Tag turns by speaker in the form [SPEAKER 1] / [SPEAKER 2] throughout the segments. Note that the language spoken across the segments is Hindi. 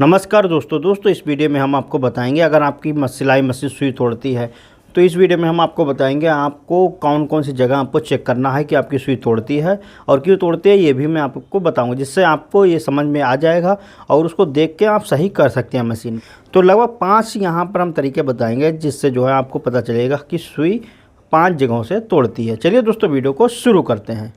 [SPEAKER 1] नमस्कार दोस्तों इस वीडियो में हम आपको बताएंगे अगर आपकी सिलाई मशीन सुई तोड़ती है तो इस वीडियो में हम आपको बताएंगे आपको कौन कौन सी जगह आपको चेक करना है कि आपकी सुई तोड़ती है और क्यों तोड़ती है, ये भी मैं आपको बताऊंगा, जिससे आपको ये समझ में आ जाएगा और उसको देख के आप सही कर सकते हैं मशीन। तो लगभग 5 यहाँ पर हम तरीके बताएंगे जिससे जो है आपको पता चलेगा कि सुई 5 जगहों से तोड़ती है। चलिए दोस्तों वीडियो को शुरू करते हैं।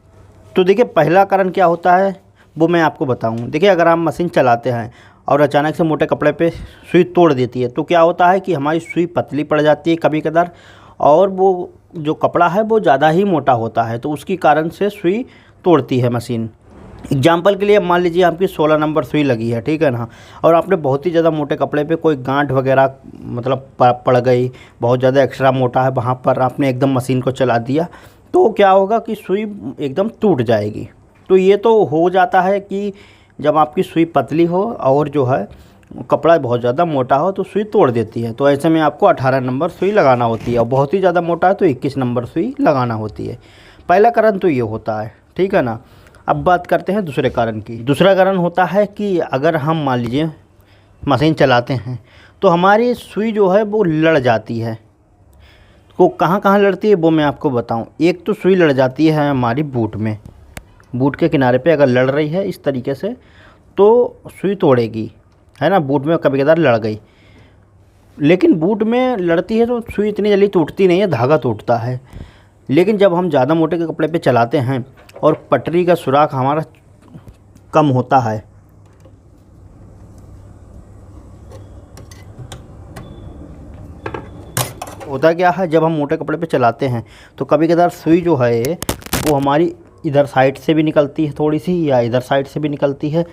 [SPEAKER 1] तो देखिए पहला कारण क्या होता है वो मैं आपको बताऊँ। देखिए अगर आप मशीन चलाते हैं और अचानक से मोटे कपड़े पे सुई तोड़ देती है तो क्या होता है कि हमारी सुई पतली पड़ जाती है कभी कदार, और वो जो कपड़ा है वो ज़्यादा ही मोटा होता है तो उसकी कारण से सुई तोड़ती है मशीन। एग्जाम्पल के लिए मान लीजिए आपकी 16 नंबर सुई लगी है, ठीक है ना, और आपने बहुत ही ज़्यादा मोटे कपड़े पे कोई गांठ वगैरह मतलब पड़ गई, बहुत ज़्यादा एक्स्ट्रा मोटा है, वहाँ पर आपने एकदम मशीन को चला दिया तो क्या होगा कि सुई एकदम टूट जाएगी। तो ये तो हो जाता है कि जब आपकी सुई पतली हो और जो है कपड़ा बहुत ज़्यादा मोटा हो तो सुई तोड़ देती है। तो ऐसे में आपको 18 नंबर सुई लगाना होती है और बहुत ही ज़्यादा मोटा है तो 21 नंबर सुई लगाना होती है। पहला कारण तो ये होता है, ठीक है ना। अब बात करते हैं दूसरे कारण की। दूसरा कारण होता है कि अगर हम मान लीजिए मशीन चलाते हैं तो हमारी सुई जो है वो लड़ जाती है। तो कहाँ कहाँ लड़ती है वो मैं आपको बताऊँ। एक तो सुई लड़ जाती है हमारी बूट में, बूट के किनारे पे अगर लड़ रही है इस तरीके से तो सुई तोड़ेगी, है ना। बूट में कभी कदार लड़ गई, लेकिन बूट में लड़ती है तो सुई इतनी जल्दी टूटती नहीं है, धागा टूटता है। लेकिन जब हम ज़्यादा मोटे के कपड़े पे चलाते हैं और पटरी का सुराख हमारा कम होता है, होता क्या है जब हम मोटे कपड़े पे चलाते हैं तो कभी कदार सुई जो है वो हमारी इधर साइड से भी निकलती है थोड़ी सी, या इधर साइड से भी निकलती है।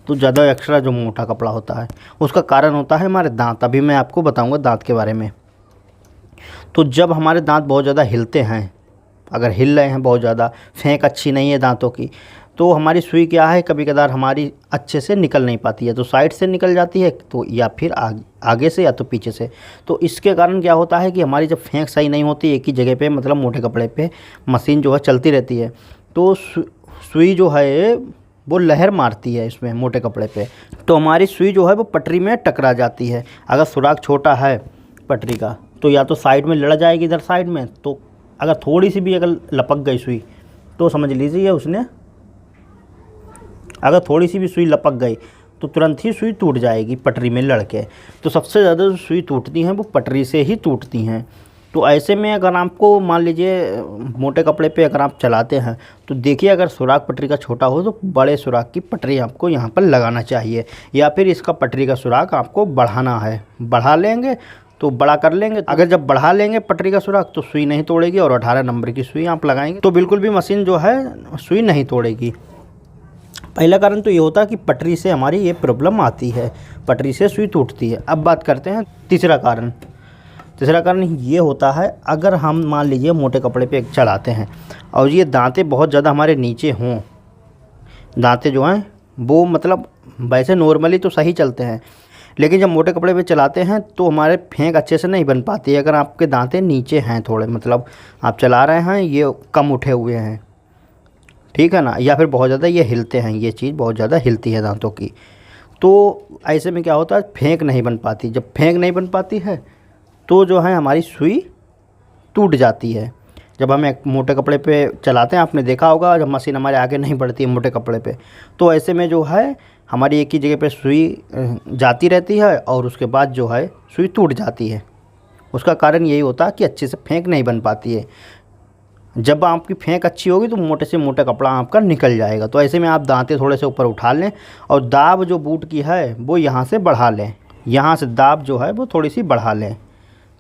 [SPEAKER 1] तो ज़्यादा एक्स्ट्रा जो मोटा कपड़ा होता है उसका कारण होता है हमारे दांत। अभी मैं आपको बताऊंगा दांत के बारे में। तो जब हमारे दांत बहुत ज़्यादा हिलते हैं, अगर हिल रहे हैं बहुत ज़्यादा, फेंक अच्छी नहीं है दांतों की, तो हमारी सुई क्या है कभी कदार हमारी अच्छे से निकल नहीं पाती है, तो साइड से निकल जाती है तो या फिर आगे से या तो पीछे से। तो इसके कारण क्या होता है कि हमारी जब फेंक सही नहीं होती एक ही जगह पे, मतलब मोटे कपड़े पे मशीन जो है चलती रहती है तो सुई जो है वो लहर मारती है इसमें मोटे कपड़े पे, तो हमारी सुई जो है वो पटरी में टकरा जाती है। अगर सुराख छोटा है पटरी का तो या तो साइड में लड़ जाएगी इधर साइड में, तो अगर थोड़ी सी भी अगर लपक गई सुई तो समझ लीजिए उसने, अगर थोड़ी सी भी सुई लपक गई तो तुरंत ही सुई टूट जाएगी पटरी में लड़ के। तो सबसे ज़्यादा जो सुई टूटती हैं वो पटरी से ही टूटती हैं। तो ऐसे में अगर आपको मान लीजिए मोटे कपड़े पे अगर आप चलाते हैं तो देखिए अगर सुराख पटरी का छोटा हो तो बड़े सुराख की पटरी आपको यहाँ पर लगाना चाहिए, या फिर इसका पटरी का सुराख आपको बढ़ाना है, बढ़ा लेंगे तो बड़ा कर लेंगे। अगर जब बढ़ा लेंगे पटरी का सुराख तो सुई नहीं तोड़ेगी, और 18 नंबर की सुई आप लगाएंगे तो बिल्कुल भी मशीन जो है सुई नहीं तोड़ेगी। पहला कारण तो ये होता है कि पटरी से हमारी ये प्रॉब्लम आती है, पटरी से सुई टूटती है। अब बात करते हैं तीसरा कारण। तीसरा कारण ये होता है अगर हम मान लीजिए मोटे कपड़े पे चलाते हैं और ये दांतें बहुत ज़्यादा हमारे नीचे हों, दांतें जो हैं वो मतलब वैसे नॉर्मली तो सही चलते हैं, लेकिन जब मोटे कपड़े पे चलाते हैं तो हमारे फेंक अच्छे से नहीं बन पाती है। अगर आपके दांतें नीचे हैं थोड़े, मतलब आप चला रहे हैं ये कम उठे हुए हैं, ठीक है ना, या फिर बहुत ज़्यादा ये हिलते हैं, ये चीज़ बहुत ज़्यादा हिलती है दांतों की, तो ऐसे में क्या होता है फेंक नहीं बन पाती। जब फेंक नहीं बन पाती है तो जो है हमारी सुई टूट जाती है। जब हम एक मोटे कपड़े पे चलाते हैं, आपने देखा होगा जब मशीन हमारे आगे नहीं बढ़ती है मोटे कपड़े पे, तो ऐसे में जो है हमारी एक ही जगह पे सुई जाती रहती है और उसके बाद जो है सुई टूट जाती है। उसका कारण यही होता है कि अच्छे से फेंक नहीं बन पाती है। जब आपकी फेंक अच्छी होगी तो मोटे से मोटा कपड़ा आपका निकल जाएगा। तो ऐसे में आप दांतें थोड़े से ऊपर उठा लें और दाब जो बूट की है वो यहाँ से बढ़ा लें, यहाँ से दाब जो है वो थोड़ी सी बढ़ा लें।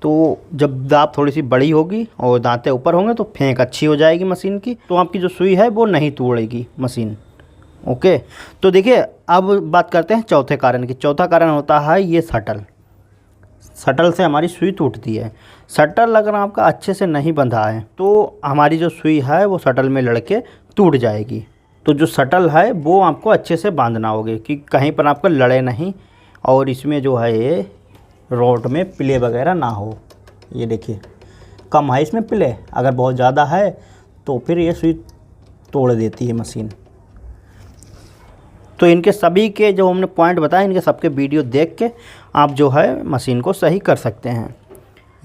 [SPEAKER 1] तो जब दाब थोड़ी सी बड़ी होगी और दांतें ऊपर होंगे तो फेंक अच्छी हो जाएगी मशीन की, तो आपकी जो सुई है वो नहीं तोड़ेगी मशीन। ओके, तो देखिए अब बात करते हैं चौथे कारण की। चौथा कारण होता है ये शटल। शटल से हमारी सुई टूटती है। शटल अगर आपका अच्छे से नहीं बंधा है तो हमारी जो सुई है वो शटल में लड़के टूट जाएगी। तो जो शटल है वो आपको अच्छे से बांधना होगा कि कहीं पर आपका लड़े नहीं, और इसमें जो है ये रोड में प्ले वगैरह ना हो। ये देखिए कम है इसमें प्ले, अगर बहुत ज़्यादा है तो फिर ये सुई तोड़ देती है मशीन। तो इनके सभी के जो हमने पॉइंट बताए, इनके सबके वीडियो देख के आप जो है मशीन को सही कर सकते हैं।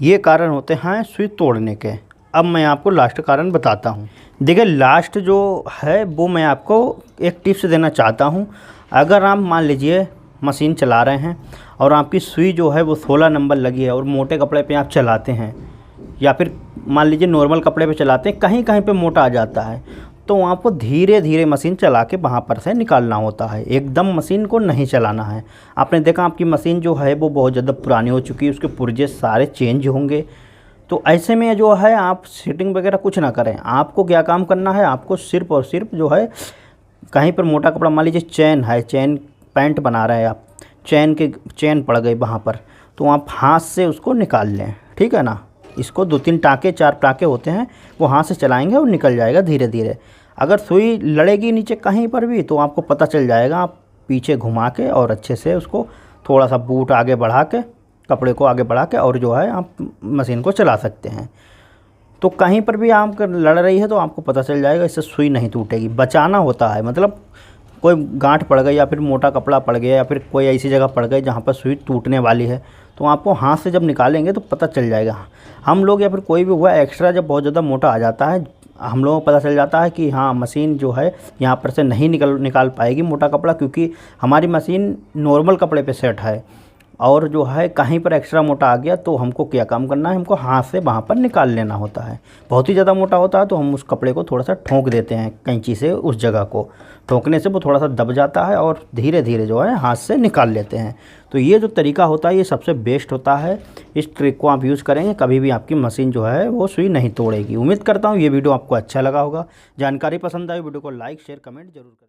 [SPEAKER 1] ये कारण होते हैं सुई तोड़ने के। अब मैं आपको लास्ट कारण बताता हूँ। देखिए लास्ट जो है वो मैं आपको एक टिप्स देना चाहता हूँ। अगर आप मान लीजिए मशीन चला रहे हैं और आपकी सुई जो है वो 16 नंबर लगी है और मोटे कपड़े पे आप चलाते हैं, या फिर मान लीजिए नॉर्मल कपड़े पे चलाते हैं, कहीं कहीं पे मोटा आ जाता है, तो आपको धीरे धीरे मशीन चला के वहाँ पर से निकालना होता है। एकदम मशीन को नहीं चलाना है। आपने देखा आपकी मशीन जो है वो बहुत ज़्यादा पुरानी हो चुकी है, उसके पुर्जे सारे चेंज होंगे। तो ऐसे में जो है आप सेटिंग वगैरह कुछ ना करें। आपको क्या काम करना है, आपको सिर्फ और सिर्फ जो है कहीं पर मोटा कपड़ा, मान लीजिए चैन है, चैन पैंट बना रहे हैं आप, चैन पड़ गई वहाँ पर, तो आप हाथ से उसको निकाल लें, ठीक है ना। इसको 2-3 टाँके 4 टाँके होते हैं, वो हाथ से चलाएंगे और निकल जाएगा धीरे धीरे। अगर सुई लड़ेगी नीचे कहीं पर भी तो आपको पता चल जाएगा। आप पीछे घुमा के और अच्छे से उसको थोड़ा सा बूट आगे बढ़ा के, कपड़े को आगे बढ़ा के, और जो है आप मशीन को चला सकते हैं। तो कहीं पर भी आप लड़ रही है तो आपको पता चल जाएगा, इससे सुई नहीं टूटेगी। बचाना होता है, मतलब कोई गांठ पड़ गई या फिर मोटा कपड़ा पड़ गया या फिर कोई ऐसी जगह पड़ गई जहाँ पर सुई टूटने वाली है, तो आपको हाथ से जब निकालेंगे तो पता चल जाएगा। हम लोग या फिर कोई भी हुआ एक्स्ट्रा जब बहुत ज़्यादा मोटा आ जाता है, हम लोगों को पता चल जाता है कि हाँ मशीन जो है यहाँ पर से नहीं निकाल पाएगी मोटा कपड़ा, क्योंकि हमारी मशीन नॉर्मल कपड़े पे सेट है और जो है कहीं पर एक्स्ट्रा मोटा आ गया तो हमको क्या काम करना है, हमको हाथ से वहाँ पर निकाल लेना होता है। बहुत ही ज़्यादा मोटा होता है तो हम उस कपड़े को थोड़ा सा ठोंक देते हैं कैंची से, उस जगह को ठोंकने से वो थोड़ा सा दब जाता है और धीरे धीरे जो है हाथ से निकाल लेते हैं। तो ये जो तरीका होता है ये सबसे बेस्ट होता है। इस ट्रिक को आप यूज़ करेंगे, कभी भी आपकी मशीन जो है वो सुई नहीं तोड़ेगी। उम्मीद करता हूँ ये वीडियो आपको अच्छा लगा होगा। जानकारी पसंद आई वीडियो को लाइक शेयर कमेंट जरूर करें।